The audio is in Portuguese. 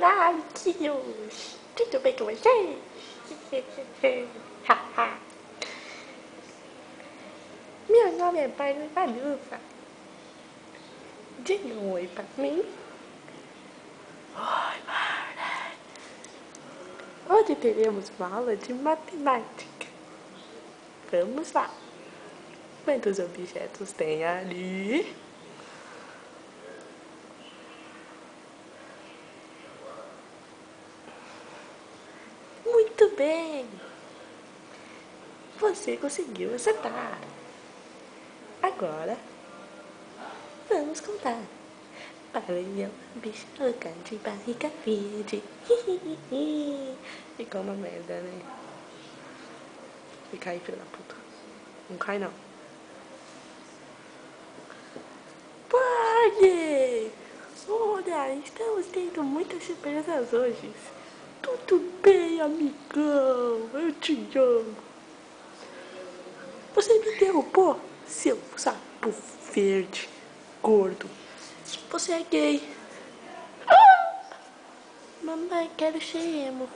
Olá, tudo bem com vocês? Meu nome é Barney Balufa. Diga um oi pra mim. Oi, Barney. Hoje teremos uma aula de matemática. Vamos lá. Quantos objetos tem ali? Muito bem! Você conseguiu acertar. Agora, vamos contar. Paranhão, bicho louca de barriga verde. Ficou uma merda, né? E cai, filho da puta. Não cai, não. Pode! Olha, estamos tendo muitas surpresas hoje. Tudo bem, amigão? Eu te amo. Você me derrubou, seu sapo verde, gordo. Você é gay. Mamãe, quero ser emo.